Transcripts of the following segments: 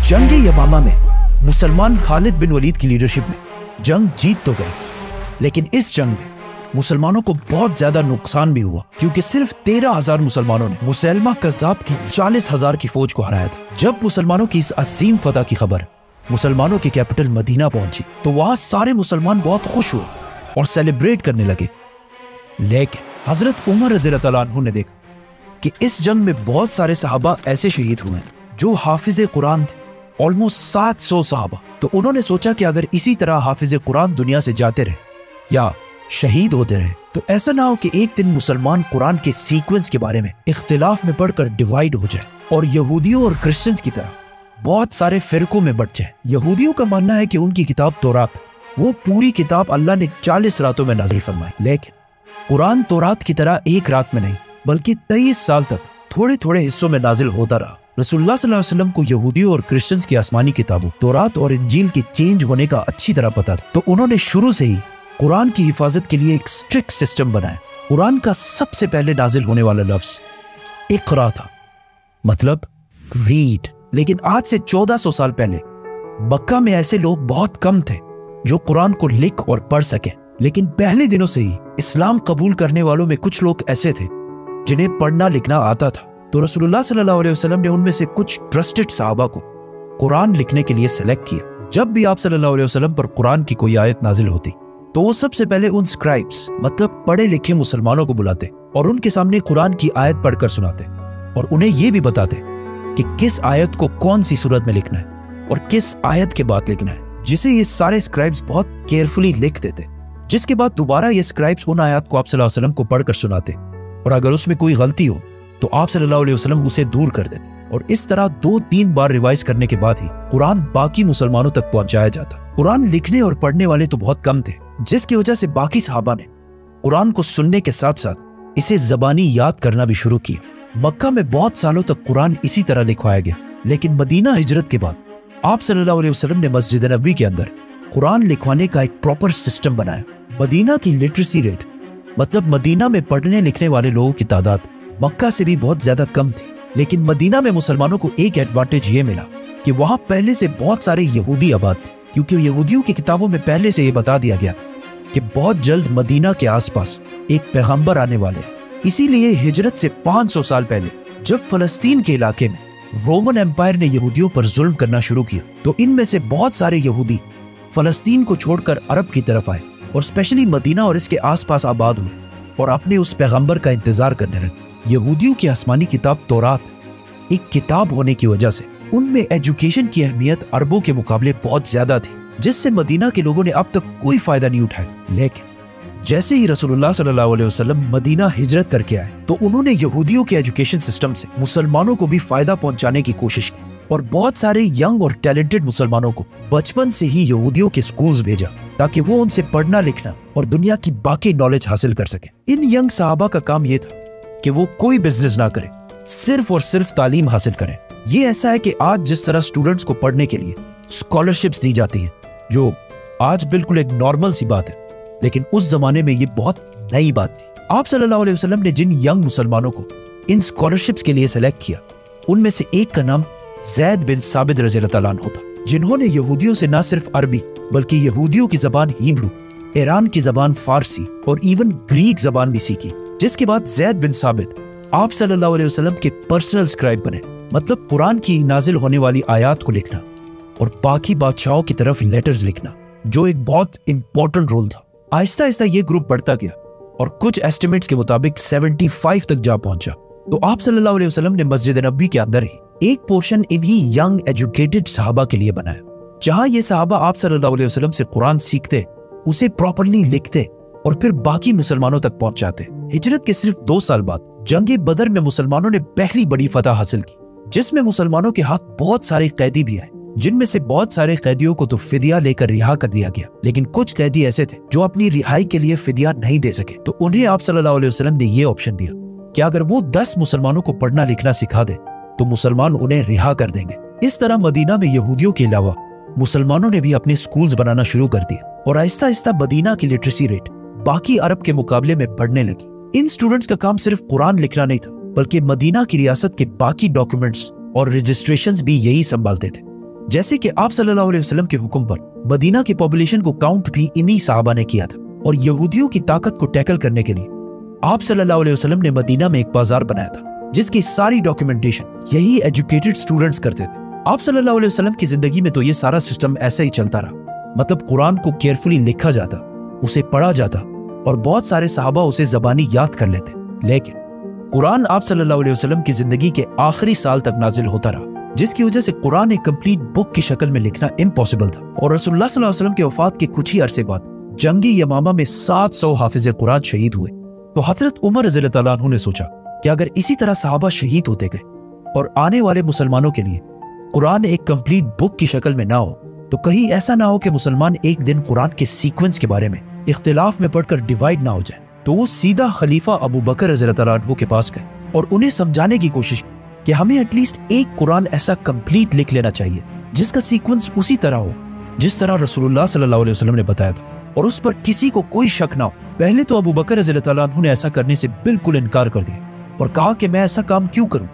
जंग यमामा में मुसलमान खालिद बिन वलीद की लीडरशिप में जंग जीत तो गए, लेकिन इस जंग में मुसलमानों को बहुत ज्यादा नुकसान भी हुआ, क्योंकि सिर्फ 13,000 मुसलमानों ने मुसैलमा कज़्ज़ाब की 40,000 की फौज को हराया था। जब मुसलमानों की इस अजीम फतह की खबर मुसलमानों की कैपिटल मदीना पहुंची तो वहां सारे मुसलमान बहुत खुश हुए और सेलिब्रेट करने लगे। लेकिन हजरत उमर रज़ियल्लाहु अन्हु ने देखा कि इस जंग में बहुत सारे सहाबा ऐसे शहीद हुए जो हाफिज कुरान थे, ऑलमोस्ट 700 सहाबा। तो उन्होंने सोचा कि अगर इसी तरह हाफिज कुरान दुनिया से जाते रहे या शहीद होते रहे तो ऐसा ना हो कि एक दिन मुसलमान कुरान के सीक्वेंस के बारे में इख्तिलाफ में पढ़कर डिवाइड हो जाए और यहूदियों और क्रिश्चियंस की तरह बहुत सारे फिरकों में बट जाए। यहूदियों का मानना है कि उनकी किताब तौरात, वो पूरी किताब अल्लाह ने 40 रातों में नाज़िल फरमाई, लेकिन कुरान तौरात की तरह एक रात में नहीं बल्कि 23 साल तक थोड़े थोड़े हिस्सों में नाजिल होता रहा। रसूलुल्लाह सल्लल्लाहु अलैहि वसल्लम को यहूदियों और क्रिश्चियंस की आसमानी किताबों तौरात और इंजील के चेंज होने का अच्छी तरह पता था, तो उन्होंने शुरू से ही कुरान की हिफाजत के लिए एक स्ट्रिक्ट सिस्टम बनाया। कुरान का सबसे पहले नाजिल होने वाला लफ्ज इक़रा था, मतलब रीड। लेकिन आज से 1400 साल पहले मक्का में ऐसे लोग बहुत कम थे जो कुरान को लिख और पढ़ सके। लेकिन पहले दिनों से ही इस्लाम कबूल करने वालों में कुछ लोग ऐसे थे जिन्हें पढ़ना लिखना आता था। तो रसूलुल्लाह सल्लल्लाहु अलैहि वसल्लम ने उनमें से कुछ ट्रस्टेड सहाबा को कुरान लिखने के लिए सेलेक्ट किया। जब भी आप सल्लल्लाहु अलैहि वसल्लम पर कुरान की कोई आयत नाजिल होती तो वो सबसे पहले उन स्क्राइब्स, मतलब पढ़े लिखे मुसलमानों को बुलाते और उनके सामने कुरान की आयत पढ़कर सुनाते और उन्हें ये भी बताते कि किस आयत को कौन सी सूरत में लिखना है और किस आयत के बाद लिखना है, जिसे ये सारे स्क्राइब्स बहुत केयरफुली लिख देते, जिसके बाद दोबारा ये स्क्राइब्स उन आयत को आप सल्लल्लाहु अलैहि वसल्लम को पढ़कर सुनाते और अगर उसमें कोई गलती हो तो आप सल्लल्लाहु अलैहि वसल्लम उसे दूर कर देते और इस तरह 2-3 बार रिवाइज करने के बाद ही कुरान बाकी मुसलमानों तक पहुंचाया जाता। कुरान लिखने और पढ़ने वाले तो बहुत कम थे, जिसकी वजह से बाकी सहाबा ने कुरान को सुनने के साथ साथ इसे ज़बानी याद करना भी शुरू किया। मक्का में बहुत सालों तक कुरान इसी तरह लिखवाया गया, लेकिन मदीना हिजरत के बाद आप सल्लल्लाहु अलैहि वसल्लम ने मस्जिद नबवी के अंदर कुरान लिखवाने का एक प्रॉपर सिस्टम बनाया। मदीना की लिटरेसी रेट, मतलब मदीना में पढ़ने लिखने वाले लोगों की तादाद मक्का से भी बहुत ज्यादा कम थी, लेकिन मदीना में मुसलमानों को एक एडवांटेज ये मिला कि वहां पहले से बहुत सारे यहूदी आबाद थे, क्योंकि यहूदियों की किताबों में पहले से ये बता दिया गया था कि बहुत जल्द मदीना के आसपास एक पैगंबर आने वाले हैं। इसीलिए हिजरत से 500 साल पहले जब फलस्तीन के इलाके में रोमन एम्पायर ने यहूदियों पर जुल्म करना शुरू किया तो इनमें से बहुत सारे यहूदी फलस्तीन को छोड़कर अरब की तरफ आए और स्पेशली मदीना और इसके आसपास आबाद हुए और अपने उस पैगंबर का इंतजार करने लगे। यहूदियों की आसमानी किताब तौरात एक किताब होने की वजह से उनमें एजुकेशन की अहमियत अरबों के मुकाबले बहुत ज्यादा थी, जिससे मदीना के लोगों ने अब तक कोई फायदा नहीं उठाया। लेकिन जैसे ही रसूलुल्लाह सल्लल्लाहु अलैहि वसल्लम मदीना हिजरत करके आए तो उन्होंने यहूदियों के एजुकेशन सिस्टम से मुसलमानों को भी फायदा पहुंचाने की कोशिश की और बहुत सारे यंग और टैलेंटेड मुसलमानों को बचपन से ही यहूदियों के स्कूल्स भेजा ताकि वो उनसे पढ़ना लिखना और दुनिया की बाकी नॉलेज हासिल कर सके। इन यंग सहाबा का काम ये था कि वो कोई बिजनेस ना करे, सिर्फ और सिर्फ तालीम हासिल करें। ये ऐसा है कि आज जिस तरह स्टूडेंट्स को पढ़ने के लिए स्कॉलरशिप्स दी जाती हैं, जो आज बिल्कुल एक नॉर्मल सी बात है, लेकिन उस जमाने में ये बहुत नई बात थी। आप सल्लल्लाहु अलैहि वसल्लम ने जिन यंग मुसलमानों को इन स्कॉलरशिप्स के लिए सेलेक्ट किया उनमें से एक का नाम ज़ैद बिन साबित रज़ियल्लाहु अन्हु था, जिन्होंने यहूदियों से न सिर्फ अरबी बल्कि यहूदियों की जबान हिब्रू, ईरान की जबान फारसी और इवन ग्रीक जबान भी सीखी। जिसके बाद ज़ैद बिन साबित आप सल्लल्लाहु अलैहि वसल्लम के पर्सनल स्क्राइब बने, मतलब कुरान की नाजिल होने वाली आयात को लिखना और बाकी बादशाहों की तरफ लेटर्स लिखना, जो एक बहुत इंपॉर्टेंट रोल था। आहिस्ता आहिस्ता ये ग्रुप बढ़ता गया और कुछ एस्टिमेट्स के मुताबिक 75 तक जा पहुंचा। तो आप सल्लल्लाहु अलैहि वसल्लम ने मस्जिद नबवी के अंदर ही एक पोर्शन इन्हीं यंग एजुकेटेड सहाबा के लिए बनाया, जहां ये सहाबा आप सल्लल्लाहु अलैहि वसल्लम से कुरान सीखते, उसे प्रॉपर्ली लिखते और फिर बाकी मुसलमानों तक पहुंचाते। हिजरत के सिर्फ 2 साल बाद जंगे बदर में मुसलमानों ने पहली बड़ी फतह हासिल की, जिसमें मुसलमानों के हाथ बहुत सारे कैदी भी आए, जिनमें से बहुत सारे कैदियों को तो फिदिया लेकर रिहा कर दिया गया, लेकिन कुछ कैदी ऐसे थे जो अपनी रिहाई के लिए फिदिया नहीं दे सके। तो उन्हें आप सल्लल्लाहु अलैहि वसल्लम ने ये ऑप्शन दिया कि अगर वो 10 मुसलमानों को पढ़ना लिखना सिखा दे तो मुसलमान उन्हें रिहा कर देंगे। इस तरह मदीना में यहूदियों के अलावा मुसलमानों ने भी अपने स्कूल्स बनाना शुरू कर दिए और आहिस्ता आहिस्ता मदीना की लिटरेसी रेट बाकी अरब के मुकाबले में बढ़ने लगी। इन स्टूडेंट्स का काम सिर्फ कुरान लिखना नहीं था, बल्कि मदीना की रियासत के बाकी डॉक्यूमेंट्स और रजिस्ट्रेशंस भी यही संभालते थे। जैसे कि आप सल्लल्लाहु अलैहि वसल्लम के हुक्म पर मदीना की पॉपुलेशन को काउंट भी इन्हीं साहबा ने किया था, और यहूदियों की ताकत को टैकल करने के लिए आप सल्लल्लाहु अलैहि वसल्लम ने मदीना में एक बाजार बनाया था जिसकी सारी डॉक्यूमेंटेशन यही एजुकेटेड स्टूडेंट्स करते थे। आप सल्लल्लाहु अलैहि वसल्लम की जिंदगी में तो ये सारा सिस्टम ऐसे ही चलता रहा, मतलब कुरान को केयरफुली लिखा जाता, उसे पढ़ा जाता और बहुत सारे सहाबा उसे ज़बानी याद कर लेते। लेकिन कुरान आप सल्लल्लाहु अलैहि वसल्लम की जिंदगी के आखिरी साल तक नाजिल होता रहा, जिसकी वजह से कुरान एक कंप्लीट बुक की शक्ल में लिखना इम्पॉसिबल था। और रसूलुल्लाह सल्लल्लाहु अलैहि वसल्लम के वफात के कुछ ही अरसे बाद जंगी यमामा में 700 हाफिज कुरान शहीद हुए। तो हजरत उमर रज़ियल्लाहु ताला अन्हु ने सोचा कि अगर इसी तरह सहाबा शहीद होते गए और आने वाले मुसलमानों के लिए कुरान एक कंप्लीट बुक की शक्ल में ना हो, तो कहीं ऐसा ना हो कि मुसलमान एक दिन कुरान के सीक्वेंस के बारे में इख्तिलाफ में पढ़कर डिवाइड ना हो जाए। तो वो सीधा खलीफा अबू बकर रज़ियल्लाहु ताला अन्हु के पास गए और उन्हें समझाने की कोशिश की कि हमें एटलीस्ट एक कुरान ऐसा कंप्लीट लिख लेना चाहिए जिसका सीक्वेंस उसी तरह हो जिस तरह रसूलुल्लाह सल्लल्लाहु अलैहि वसल्लम ने बताया था, और उस पर किसी को कोई शक ना हो। पहले तो अबू बकर रज़ियल्लाहु ताला अन्हु ने ऐसा करने से बिल्कुल इनकार कर दिया और कहा कि मैं ऐसा काम क्यों करूं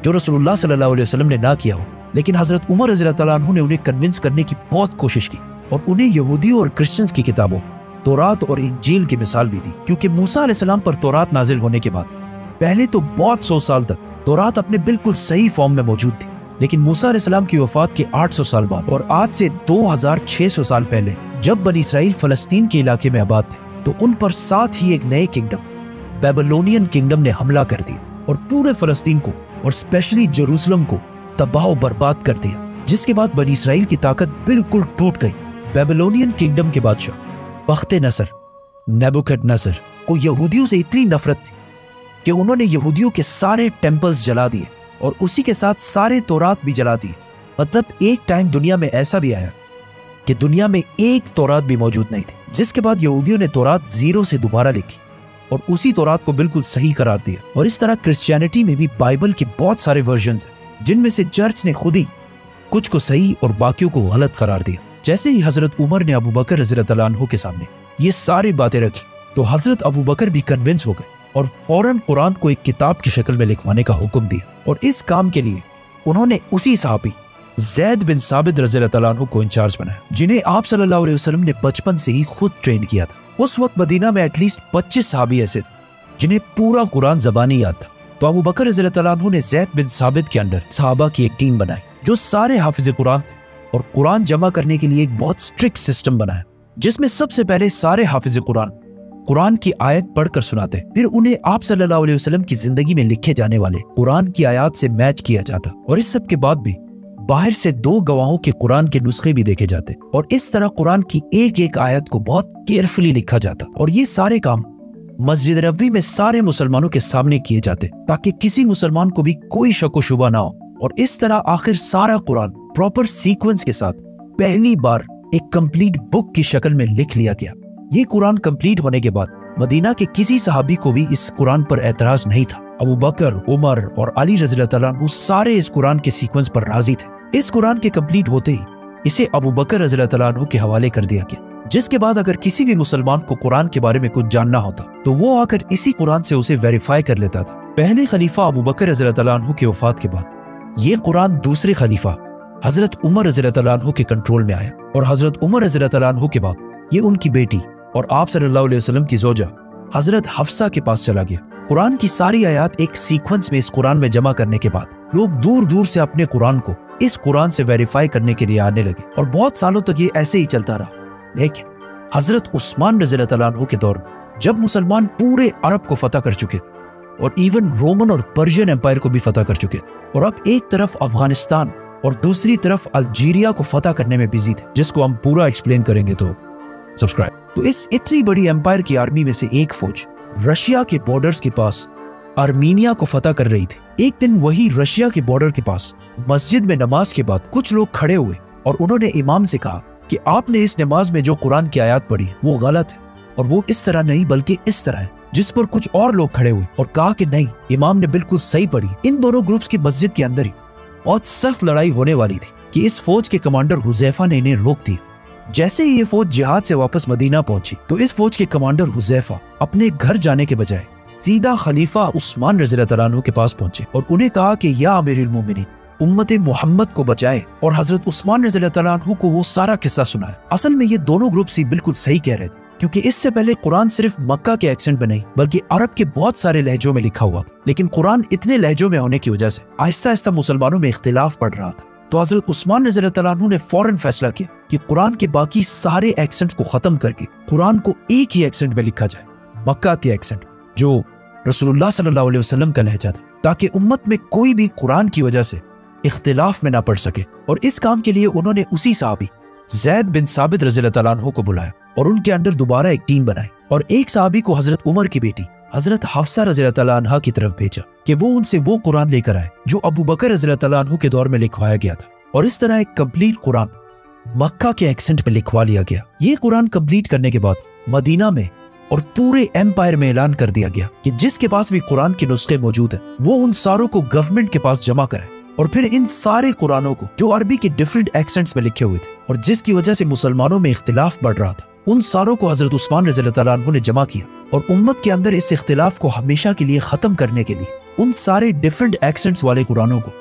जो रसूलुल्लाह सल्लल्लाहु अलैहि वसल्लम ने ना किया हो। लेकिन हजरत उमर रज़ियल्लाहु ताला अन्हु ने उन्हें कन्विंस करने की बहुत कोशिश की और उन्हें यहूदियों और क्रिश्चियंस की किताबों तौरात और इंजील की मिसाल भी दी, क्योंकि मूसा अलैहिस्सलाम पर तौरात नाजिल होने के बाद पहले तो बहुत 100 साल तक तौरात अपने बिल्कुल सही फॉर्म में मौजूद थी, लेकिन मूसा अलैहिस्सलाम की वफात के 800 साल बाद और आज से 2600 साल पहले जब बनी इसराइल फलस्तीन के इलाके में आबाद थे, तो उन पर साथ ही एक नए किंगडम बेबीलोनियन किंगडम ने हमला कर दिया और पूरे फलस्तीन को और स्पेशली जेरूसलम को तबाह बर्बाद कर दिया, जिसके बाद बनी इसराइल की ताकत बिल्कुल टूट गई। बेबीलोनियन किंगडम के बादशाह बख्त-ए-नसर नेबुकदनेस्सर को यहूदियों से इतनी नफरत थी कि उन्होंने यहूदियों के सारे टेम्पल्स जला दिए और उसी के साथ सारे तौरात भी जला दिए। मतलब एक टाइम दुनिया में ऐसा भी आया कि दुनिया में एक तौरात भी मौजूद नहीं थी, जिसके बाद यहूदियों ने तौरात जीरो से दोबारा लिखी और उसी तौरात को बिल्कुल सही करार दिया। और इस तरह क्रिश्चियनिटी में भी बाइबल के बहुत सारे वर्जन्स हैं जिनमें से चर्च ने खुद ही कुछ को सही और बाकियों को गलत करार दिया। जैसे ही हजरत उमर ने अबू बकर रज़ियल्लाहु ताला अन्हु के सामने ये सारी बातें रखी, तो हजरत अबू बकर भी कन्विंस हो गए और फौरन कुरान को एक किताब की शक्ल में लिखवाने का हुक्म दिया। और इस काम के लिए उन्होंने उसी सहाबी ज़ैद बिन साबित रज़ियल्लाहु ताला अन्हु को इंचार्ज बनाया, जिन्हें आप सल्लल्लाहु अलैहि वसल्लम ने बचपन से ही खुद ट्रेन किया था। उस वक्त मदीना में एटलीस्ट 25 सहाबी ऐसे थे जिन्हें पूरा कुरान ज़बानी याद था। तो अबू बकर रज़ियल्लाहु ताला अन्हु ने ज़ैद बिन साबित के अंडर सहाबा की एक टीम बनाई जो सारे हाफिज़ कुरान थे, और कुरान जमा करने के लिए एक बहुत स्ट्रिक्ट सिस्टम बनाया, जिसमें सबसे पहले सारे हाफिज़ कुरान की आयत पढ़कर सुनाते, फिर उन्हें आप सल्लल्लाहु अलैहि वसल्लम की जिंदगी में लिखे जाने वाले कुरान की आयत से मैच किया जाता, और इस सब के बाद भी बाहर से 2 गवाहों के कुरान के नुस्खे भी देखे जाते, और इस तरह कुरान की एक एक आयत को बहुत केयरफुली लिखा जाता। और ये सारे काम मस्जिद नबवी में सारे मुसलमानों के सामने किए जाते ताकि किसी मुसलमान को भी कोई शक व शुबा ना हो। और इस तरह आखिर सारा कुरान प्रॉपर सीक्वेंस के साथ पहली बार एक कंप्लीट बुक की शक्ल में लिख लिया गया। ये कुरान कंप्लीट होने के बाद मदीना के किसी सहाबी को भी इस कुरान पर एतराज नहीं था। अबू बकर, उमर और अली रज़ियल्लाहु ताला अन्हु सारे इस कुरान के सीक्वेंस पर राजी थे। इस कुरान के कंप्लीट होते ही इसे अबू बकर रज़ियल्लाहु ताला अन्हु के हवाले कर दिया गया, जिसके बाद अगर किसी भी मुसलमान को कुरान के बारे में कुछ जानना होता तो वो आकर इसी कुरान से उसे वेरीफाई कर लेता था। पहले खलीफा अबू बकर रज़ियल्लाहु ताला अन्हु की वफात के बाद ये कुरान दूसरे खलीफा हजरत उमर रज़ियल्लाहु ताला अन्हु के कंट्रोल में आया, और हजरत उमर रज़ियल्लाहु ताला अन्हु के बाद ये उनकी बेटी और आप सल्लल्लाहु अलैहि वसल्लम की जोजा हजरत हफ्सा के पास चला गया। कुरान की सारी आयत एक सीक्वेंस में इस कुरान में जमा करने के बाद लोग दूर दूर से अपने कुरान को इस कुरान से वेरीफाई करने के लिए आने लगे, और बहुत सालों तक ये ऐसे ही चलता रहा। लेकिन हजरत उस्मान रज़ियल्लाहु ताला अन्हु के दौर में जब मुसलमान पूरे अरब को फतह कर चुके थे और इवन रोमन और पर्शियन एम्पायर को भी फतह कर चुके थे, और अब एक तरफ अफगानिस्तान और दूसरी तरफ अल्जीरिया को फतह करने में बिजी थे, जिसको हम पूरा एक्सप्लेन करेंगे तो सब्सक्राइब। तो इस इतनी बड़ी एम्पायर की आर्मी में से एक फौज रशिया के बॉर्डर्स के पास आर्मीनिया को फतह कर रही थी। एक दिन वही रशिया के बॉर्डर के पास मस्जिद में नमाज के बाद कुछ लोग खड़े हुए और उन्होंने इमाम से कहा कि आपने इस नमाज में जो कुरान की आयत पढ़ी वो गलत है, और वो इस तरह नहीं बल्कि इस तरह है। जिस पर कुछ और लोग खड़े हुए और कहा कि नहीं, इमाम ने बिल्कुल सही पढ़ी। इन दोनों ग्रुप्स की मस्जिद के अंदर ही बहुत सख्त लड़ाई होने वाली थी कि इस फौज के कमांडर हुज़ैफा ने इन्हें रोक दिया। जैसे ही ये फौज जिहाद से वापस मदीना पहुंची तो इस फौज के कमांडर हुज़ैफा अपने घर जाने के बजाय सीधा खलीफा उस्मान रज़ियल्लाहु ताला अन्हु के पास पहुंचे और उन्हें कहा कि या अमीरुल मोमिनीन, उम्मत मोहम्मद को बचाए और हजरत उस्मान रज़ी अल्लाह तआला अन्हु को वो सारा किस्सा सुनाया। असल में ये दोनों ग्रुप्स ही बिल्कुल सही कह रहे थे, क्योंकि इससे पहले कुरान सिर्फ मक्का के एक्सेंट में नहीं बल्कि अरब के बहुत सारे लहजों में लिखा हुआ था। लेकिन कुरान इतने लहजों में होने की वजह से आहिस्ता आहिस्ता मुसलमानों में इख्तिलाफ बढ़ रहा था। तो हजरत उस्मान रज़ी अल्लाह तआला अन्हु ने फौरन फैसला किया कि कुरान के बाकी सारे एक्सेंट्स को खत्म करके कुरान को एक ही एक्सेंट में लिखा जाए, मक्का के एक्सेंट जो रसूलुल्लाह सल्लल्लाहु अलैहि वसल्लम का लहजा था, ताकि उम्मत में कोई भी कुरान की वजह से इख्तिलाफ में ना पड़ सके। और इस काम के लिए उन्होंने उसी सहाबी ज़ैद बिन साबित रज़ी अल्लाह तआला अन्हु को बुलाया और उनके अंडर दोबारा एक टीम बनाई और एक सहाबी को हजरत उमर की बेटी हजरत हफ्सा रज़ी अल्लाह तआला अन्हा की तरफ भेजा कि वो उनसे वो कुरान लेकर आए जो अबू बकर रज़ी अल्लाह तआला अन्हु के दौर में लिखवाया गया था। और इस तरह एक कंप्लीट कुरान मक्का के एक्सेंट में लिखवा लिया गया। ये कुरान कंप्लीट करने के बाद मदीना में और पूरे एम्पायर में ऐलान कर दिया गया कि जिसके पास भी कुरान के नुस्खे मौजूद हैं वो उन सारों को गवर्नमेंट के पास जमा कराए। और फिर इन सारे कुरानों को जो अरबी के डिफरेंट एक्सेंट्स में लिखे हुए थे और जिसकी वजह से मुसलमानों में इख्तिलाफ बढ़ रहा था, उन सारों को हजरत उस्मान रज़ी अल्लाह तआला अन्हु ने जमा किया और उम्मत के अंदर इस इख्तिलाफ को हमेशा के लिए खत्म करने के लिए उन सारे डिफरेंट एक्सेंट्स वाले कुरानों को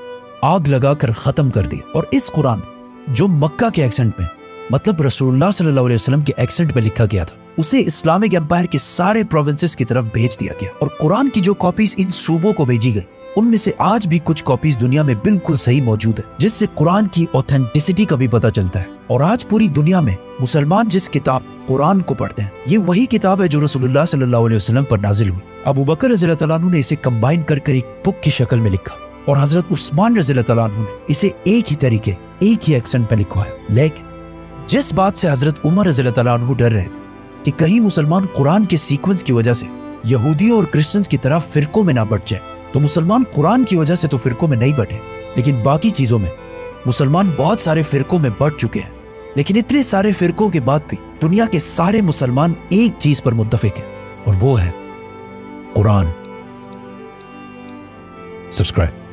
आग लगाकर खत्म कर दिया। और इस कुरान जो मक्का के एक्सेंट में मतलब रसूलुल्लाह सल्लल्लाहु अलैहि वसल्लम के एक्सेंट में लिखा गया था, उसे इस्लामिक एम्पायर के सारे प्रोविंसेस की तरफ भेज दिया गया। और कुरान की जो कॉपीज इन सूबों को भेजी गई उनमें से आज भी कुछ कॉपीज दुनिया में बिल्कुल सही मौजूद है, जिससे कुरान की ऑथेंटिसिटी का भी पता चलता है। और आज पूरी दुनिया में मुसलमान जिस किताब कुरान को पढ़ते हैं, ये वही किताब है जो रसूलुल्लाह सल्लल्लाहु अलैहि वसल्लम पर नाजिल हुई। अबू बकर रज़ी अल्लाह तआला अन्हु ने इसे कंबाइन कर एक बुक की शक्ल में लिखा और हजरत उस्मान रज़ी अल्लाह तआला अन्हु ने इसे एक ही तरीके एक ही एक्सेंट में लिखवाया। लेकिन जिस बात से हजरत उमर रज़ी अल्लाह तआला अन्हु डर रहे थे कि कहीं मुसलमान कुरान के सीक्वेंस की वजह से यहूदियों और क्रिश्चियंस की तरह फिरकों में ना बढ़ जाए, तो मुसलमान कुरान की वजह से तो फिरकों में नहीं बढ़े, लेकिन बाकी चीजों में मुसलमान बहुत सारे फिरकों में बढ़ चुके हैं। लेकिन इतने सारे फिरकों के बाद भी दुनिया के सारे मुसलमान एक चीज पर मुत्तफिक हैं और वो है कुरान। सब्सक्राइब।